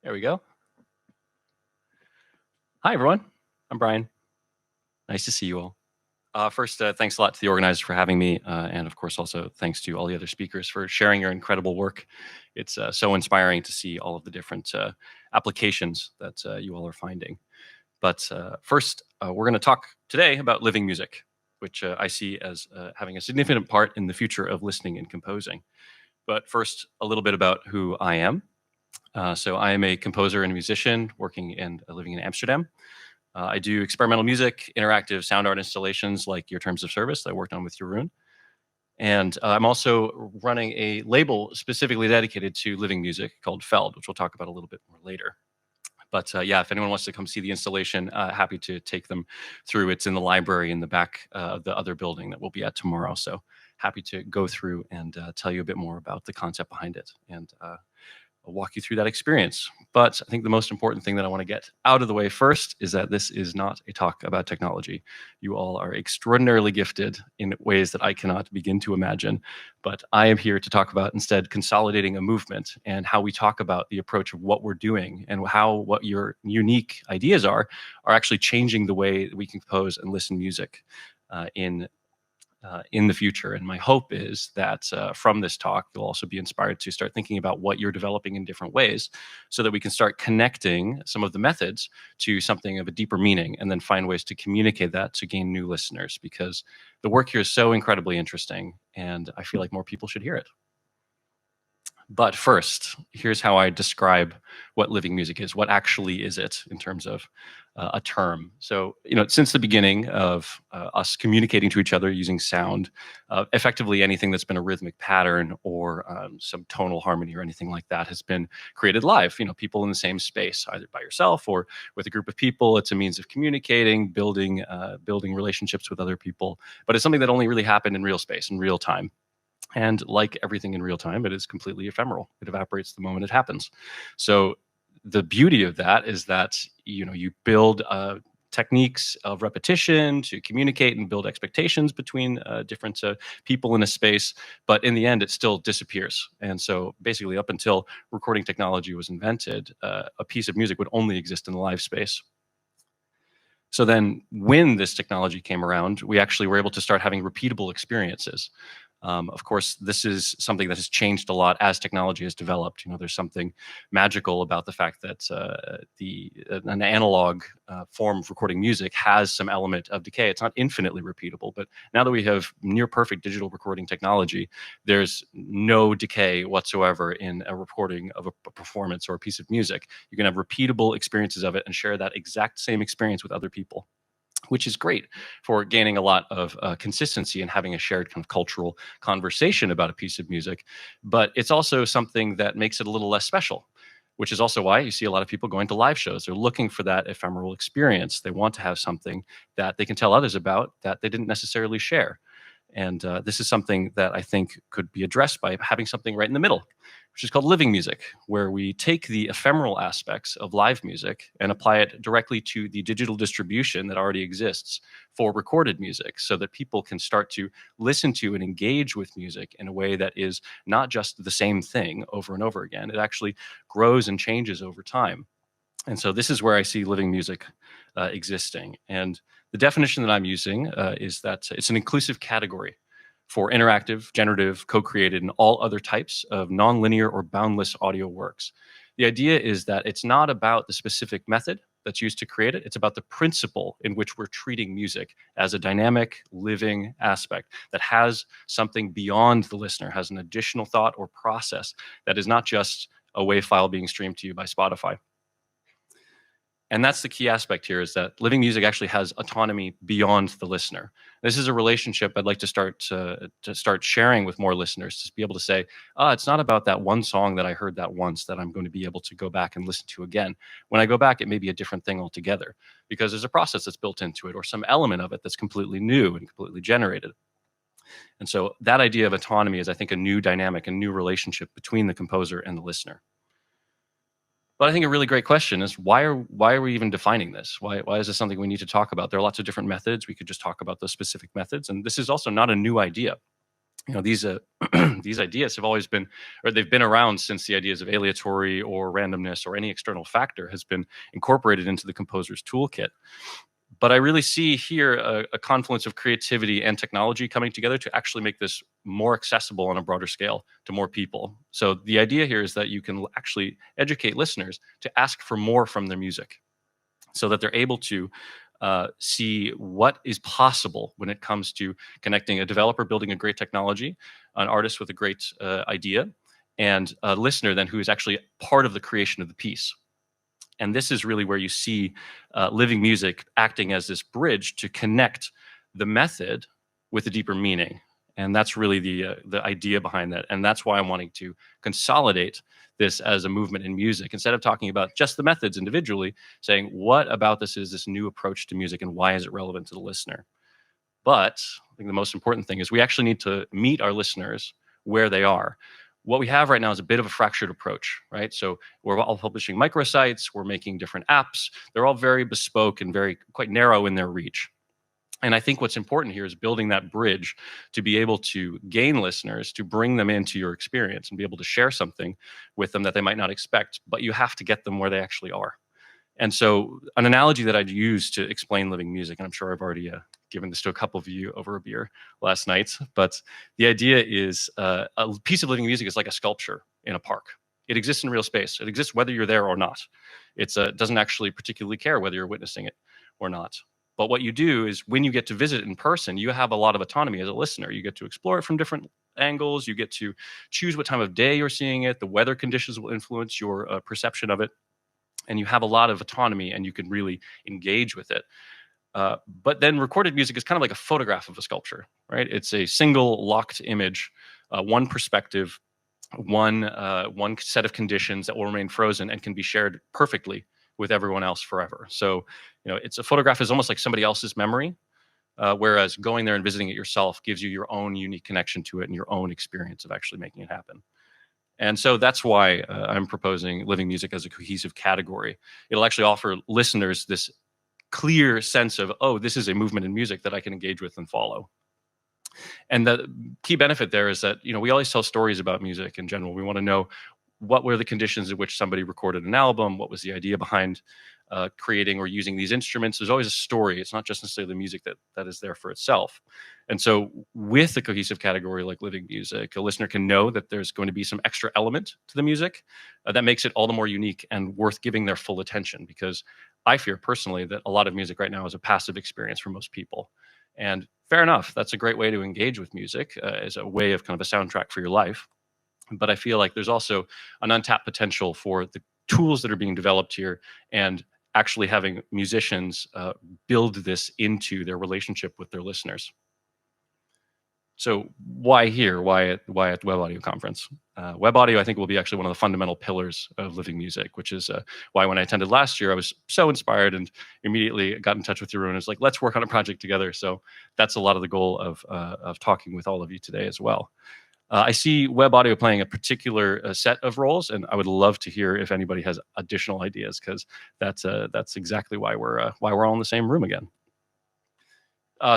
There we go. Hi, everyone. I'm Brian. Nice to see you all. First, thanks a lot to the organizers for having me. And of course, also thanks to all the other speakers for sharing your incredible work. It's so inspiring to see all of the different applications that you all are finding. But first, we're going to talk today about living music, which I see as having a significant part in the future of listening and composing. But first, a little bit about who I am. So I am a composer and musician working and living in Amsterdam. I do experimental music, interactive sound art installations like your terms of service that I worked on with Jeroen. And I'm also running a label specifically dedicated to living music called Feld, which we'll talk about a little bit more later. But yeah, if anyone wants to come see the installation, happy to take them through. It's in the library in the back of the other building that we'll be at tomorrow. So happy to go through and tell you a bit more about the concept behind it. And I'll walk you through that experience. But I think the most important thing that I want to get out of the way first is that this is not a talk about technology. You all are extraordinarily gifted in ways that I cannot begin to imagine. But I am here to talk about instead consolidating a movement and how we talk about the approach of what we're doing and how what your unique ideas are actually changing the way that we can compose and listen music in the future. And my hope is that from this talk, you'll also be inspired to start thinking about what you're developing in different ways so that we can start connecting some of the methods to something of a deeper meaning and then find ways to communicate that to gain new listeners, because the work here is so incredibly interesting and I feel like more people should hear it. But first, here's how I describe what living music is. What actually is it in terms of a term? So, since the beginning of us communicating to each other using sound, effectively anything that's been a rhythmic pattern or some tonal harmony or anything like that has been created live. People in the same space, either by yourself or with a group of people. It's a means of communicating, building relationships with other people. But it's something that only really happened in real space, in real time. And like everything in real time, it is completely ephemeral. It evaporates the moment it happens. So the beauty of that is that you build techniques of repetition to communicate and build expectations between different people in a space, but in the end, it still disappears. And so basically, up until recording technology was invented, a piece of music would only exist in the live space. So then when this technology came around, we actually were able to start having repeatable experiences. Of course, this is something that has changed a lot as technology has developed. There's something magical about the fact that an analog form of recording music has some element of decay. It's not infinitely repeatable, but now that we have near perfect digital recording technology, there's no decay whatsoever in a recording of a performance or a piece of music. You can have repeatable experiences of it and share that exact same experience with other people, which is great for gaining a lot of consistency and having a shared kind of cultural conversation about a piece of music. But it's also something that makes it a little less special, which is also why you see a lot of people going to live shows. They're looking for that ephemeral experience. They want to have something that they can tell others about that they didn't necessarily share. And this is something that I think could be addressed by having something right in the middle, which is called living music, where we take the ephemeral aspects of live music and apply it directly to the digital distribution that already exists for recorded music, so that people can start to listen to and engage with music in a way that is not just the same thing over and over again. It actually grows and changes over time. And so this is where I see living music existing. And the definition that I'm using is that it's an inclusive category for interactive, generative, co-created, and all other types of nonlinear or boundless audio works. The idea is that it's not about the specific method that's used to create it. It's about the principle in which we're treating music as a dynamic, living aspect that has something beyond the listener, has an additional thought or process that is not just a WAV file being streamed to you by Spotify. And that's the key aspect here, is that living music actually has autonomy beyond the listener. This is a relationship I'd like to start sharing with more listeners, to be able to say, it's not about that one song that I heard that once that I'm going to be able to go back and listen to again. When I go back, it may be a different thing altogether, because there's a process that's built into it or some element of it that's completely new and completely generated. And so that idea of autonomy is, I think, a new dynamic, a new relationship between the composer and the listener. But I think a really great question is, why are we even defining this? Why is this something we need to talk about? There are lots of different methods. We could just talk about those specific methods. And this is also not a new idea. these these ideas have always been, or they've been around since the ideas of aleatory or randomness or any external factor has been incorporated into the composer's toolkit. But I really see here a confluence of creativity and technology coming together to actually make this more accessible on a broader scale to more people. So the idea here is that you can actually educate listeners to ask for more from their music, so that they're able to see what is possible when it comes to connecting a developer building a great technology, an artist with a great idea, and a listener then who is actually part of the creation of the piece. And this is really where you see living music acting as this bridge to connect the method with a deeper meaning. And that's really the idea behind that. And that's why I'm wanting to consolidate this as a movement in music. Instead of talking about just the methods individually, saying, what about this is this new approach to music and why is it relevant to the listener? But I think the most important thing is we actually need to meet our listeners where they are. What we have right now is a bit of a fractured approach, right? So we're all publishing microsites, we're making different apps. They're all very bespoke and very quite narrow in their reach. And I think what's important here is building that bridge to be able to gain listeners, to bring them into your experience and be able to share something with them that they might not expect, but you have to get them where they actually are. And so an analogy that I'd use to explain living music, and I'm sure I've already given this to a couple of you over a beer last night, but the idea is a piece of living music is like a sculpture in a park. It exists in real space. It exists whether you're there or not. It doesn't actually particularly care whether you're witnessing it or not. But what you do is when you get to visit it in person, you have a lot of autonomy as a listener. You get to explore it from different angles. You get to choose what time of day you're seeing it. The weather conditions will influence your perception of it. And you have a lot of autonomy and you can really engage with it. But then recorded music is kind of like a photograph of a sculpture, right? It's a single locked image, one perspective, one set of conditions that will remain frozen and can be shared perfectly with everyone else forever. So, it's a photograph is almost like somebody else's memory, whereas going there and visiting it yourself gives you your own unique connection to it and your own experience of actually making it happen. And so that's why I'm proposing living music as a cohesive category. It'll actually offer listeners this clear sense of, oh, this is a movement in music that I can engage with and follow. And the key benefit there is that, we always tell stories about music in general. We want to know what were the conditions in which somebody recorded an album, what was the idea behind creating or using these instruments. There's always a story. It's not just necessarily the music that is there for itself. And so with a cohesive category like living music, a listener can know that there's going to be some extra element to the music that makes it all the more unique and worth giving their full attention, because I fear personally that a lot of music right now is a passive experience for most people. And fair enough, that's a great way to engage with music as a way of kind of a soundtrack for your life. But I feel like there's also an untapped potential for the tools that are being developed here and actually having musicians build this into their relationship with their listeners. So why here? Why at the WebAudio conference? WebAudio, I think, will be actually one of the fundamental pillars of living music, which is why when I attended last year, I was so inspired and immediately got in touch with Jeroen and was like, let's work on a project together. So that's a lot of the goal of talking with all of you today as well. I see WebAudio playing a particular set of roles, and I would love to hear if anybody has additional ideas, because that's exactly why we're all in the same room again.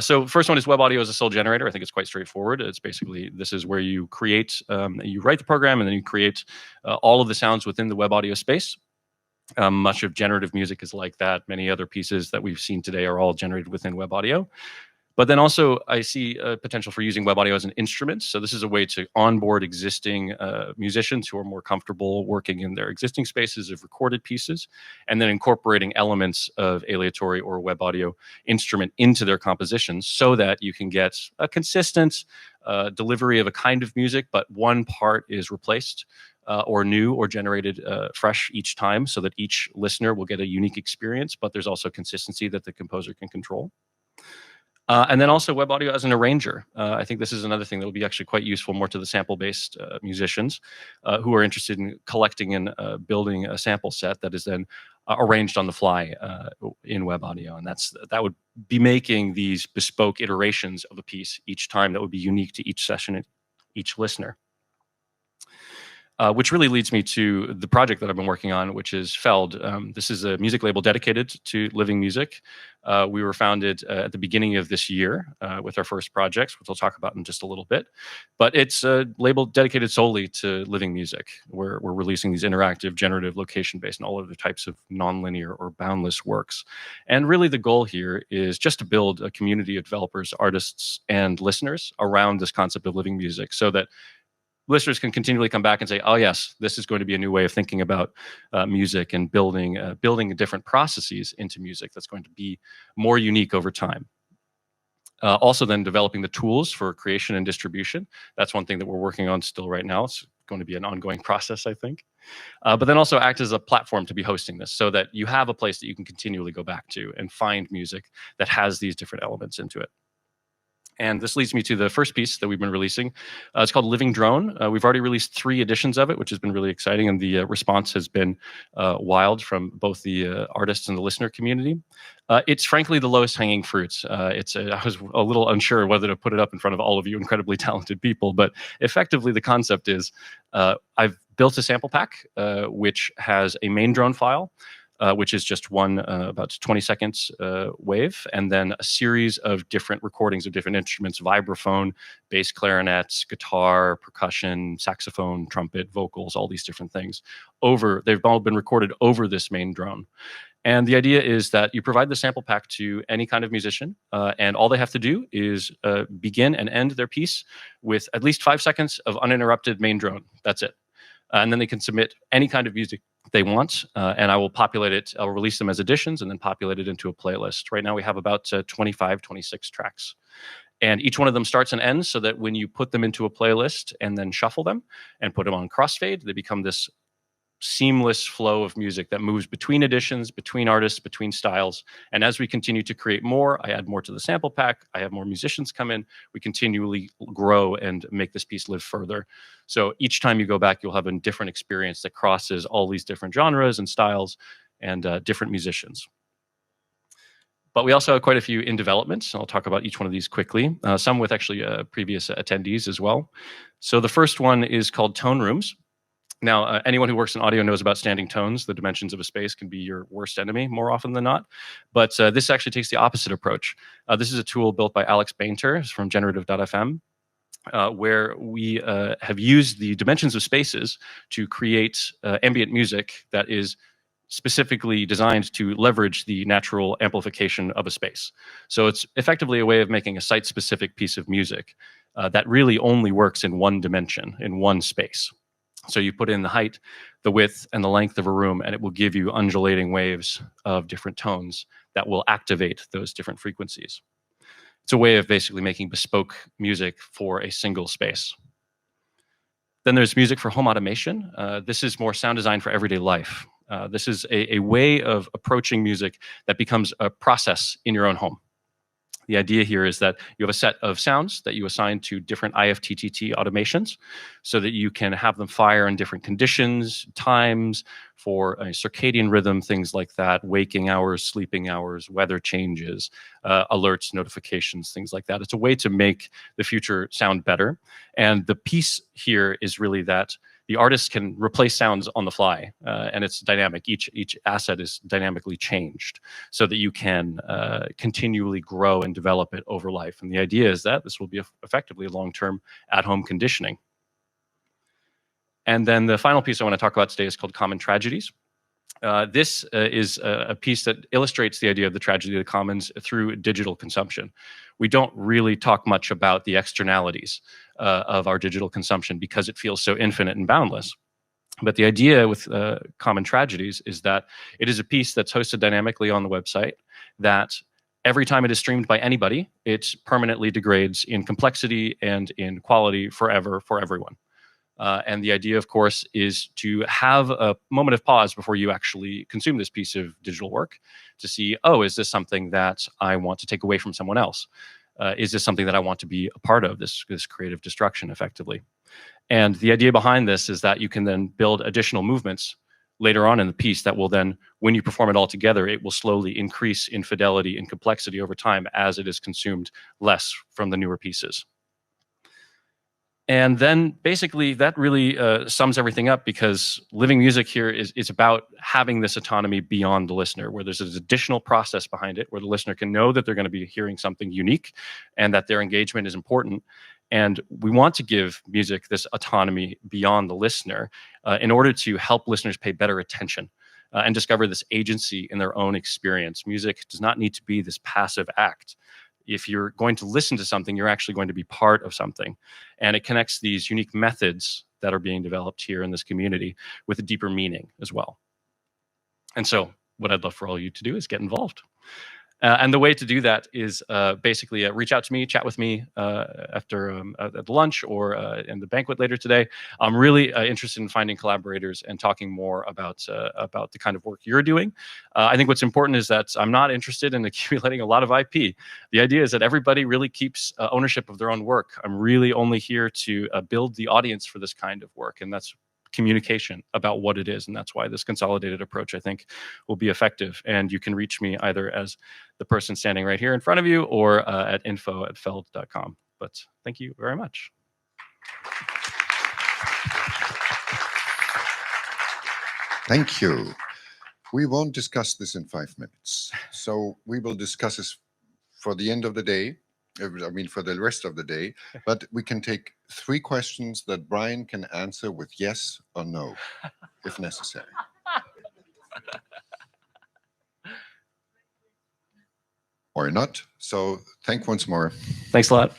So first one is WebAudio as a sole generator. I think it's quite straightforward. It's basically, this is where you create, you write the program, and then you create all of the sounds within the WebAudio space. Much of generative music is like that. Many other pieces that we've seen today are all generated within WebAudio. But then also I see a potential for using WebAudio as an instrument. So this is a way to onboard existing musicians who are more comfortable working in their existing spaces of recorded pieces, and then incorporating elements of aleatory or WebAudio instrument into their compositions so that you can get a consistent delivery of a kind of music, but one part is replaced or new or generated fresh each time, so that each listener will get a unique experience, but there's also consistency that the composer can control. And then also WebAudio as an arranger. I think this is another thing that will be actually quite useful more to the sample-based musicians who are interested in collecting and building a sample set that is then arranged on the fly in WebAudio. And that would be making these bespoke iterations of a piece each time that would be unique to each session and each listener. Which really leads me to the project that I've been working on, which is Feld. This is a music label dedicated to living music. We were founded at the beginning of this year with our first projects, which I'll talk about in just a little bit. But it's a label dedicated solely to living music. We're releasing these interactive, generative, location-based, and all other types of nonlinear or boundless works. And really the goal here is just to build a community of developers, artists, and listeners around this concept of living music so that listeners can continually come back and say, oh yes, this is going to be a new way of thinking about music and building different processes into music that's going to be more unique over time. Also then developing the tools for creation and distribution. That's one thing that we're working on still right now. It's going to be an ongoing process, I think. But then also act as a platform to be hosting this so that you have a place that you can continually go back to and find music that has these different elements into it. And this leads me to the first piece that we've been releasing. It's called Living Drone. We've already released 3 editions of it, which has been really exciting, and the response has been wild from both the artists and the listener community. It's frankly the lowest hanging fruit. I was a little unsure whether to put it up in front of all of you incredibly talented people, but effectively the concept is I've built a sample pack which has a main drone file, which is just one about 20 seconds wave, and then a series of different recordings of different instruments: vibraphone, bass clarinets, guitar, percussion, saxophone, trumpet, vocals, all these different things. They've all been recorded over this main drone. And the idea is that you provide the sample pack to any kind of musician, and all they have to do is begin and end their piece with at least 5 seconds of uninterrupted main drone. That's it. And then they can submit any kind of music they want, and I will populate it. I'll release them as editions and then populate it into a playlist. Right now we have about 25, 26 tracks. And each one of them starts and ends so that when you put them into a playlist and then shuffle them and put them on crossfade, they become this seamless flow of music that moves between editions, between artists, between styles. And as we continue to create more, I add more to the sample pack, I have more musicians come in, we continually grow and make this piece live further. So each time you go back, you'll have a different experience that crosses all these different genres and styles and different musicians. But we also have quite a few in development. I'll talk about each one of these quickly, some with actually previous attendees as well. So the first one is called Tone Rooms. Now, anyone who works in audio knows about standing tones. The dimensions of a space can be your worst enemy more often than not. But this actually takes the opposite approach. This is a tool built by Alex Bainter from generative.fm, where we have used the dimensions of spaces to create ambient music that is specifically designed to leverage the natural amplification of a space. So it's effectively a way of making a site-specific piece of music that really only works in one dimension, in one space. So you put in the height, the width, and the length of a room, and it will give you undulating waves of different tones that will activate those different frequencies. It's a way of basically making bespoke music for a single space. Then there's music for home automation. This is more sound design for everyday life. This is a way of approaching music that becomes a process in your own home. The idea here is that you have a set of sounds that you assign to different IFTTT automations so that you can have them fire in different conditions, times, for a circadian rhythm, things like that, waking hours, sleeping hours, weather changes, alerts, notifications, things like that. It's a way to make the future sound better. And the piece here is really that the artist can replace sounds on the fly, and it's dynamic. Each asset is dynamically changed so that you can continually grow and develop it over life. And the idea is that this will be effectively long-term at-home conditioning. And then the final piece I want to talk about today is called Common Tragedies. This is a piece that illustrates the idea of the tragedy of the commons through digital consumption. We don't really talk much about the externalities of our digital consumption because it feels so infinite and boundless. But the idea with Common Tragedies is that it is a piece that's hosted dynamically on the website that every time it is streamed by anybody, it permanently degrades in complexity and in quality forever for everyone. And the idea, of course, is to have a moment of pause before you actually consume this piece of digital work to see, oh, is this something that I want to take away from someone else? Is this something that I want to be a part of, this creative destruction, effectively? And the idea behind this is that you can then build additional movements later on in the piece that will then, when you perform it all together, it will slowly increase in fidelity and complexity over time as it is consumed less from the newer pieces. And then basically that really sums everything up, because living music here is about having this autonomy beyond the listener, where there's this additional process behind it, where the listener can know that they're going to be hearing something unique and that their engagement is important. And we want to give music this autonomy beyond the listener in order to help listeners pay better attention and discover this agency in their own experience. Music does not need to be this passive act. If you're going to listen to something, you're actually going to be part of something. And it connects these unique methods that are being developed here in this community with a deeper meaning as well. And so what I'd love for all you to do is get involved. And the way to do that is basically reach out to me, chat with me after at lunch or in the banquet later today. I'm really interested in finding collaborators and talking more about the kind of work you're doing. I think what's important is that I'm not interested in accumulating a lot of IP. The idea is that everybody really keeps ownership of their own work. I'm really only here to build the audience for this kind of work, and that's communication about what it is. And that's why this consolidated approach, I think, will be effective. And you can reach me either as the person standing right here in front of you or at info@feld.com. But thank you very much. Thank you. We won't discuss this in 5 minutes. So we will discuss this for the end of the day. I mean, for the rest of the day. But we can take 3 questions that Brian can answer with yes or no, if necessary. Or not. So thank once more. Thanks a lot.